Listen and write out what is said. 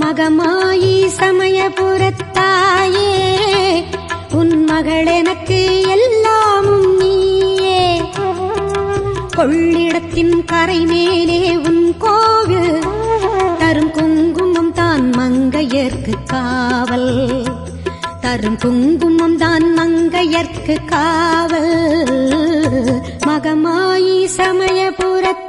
மகமாயி சமயபுரத்தாயே உன் மகள் எனக்கு எல்லாமும் நீயே. கொள்ளிடத்தின் கரை மேலே உன் கோவில் தரும் குங்குமம் தான் மங்கையர்க்கு காவல். தரும் குங்குமம் தான் மங்கையர்க்கு காவல். மகமாயி சமயபுரத்தாயே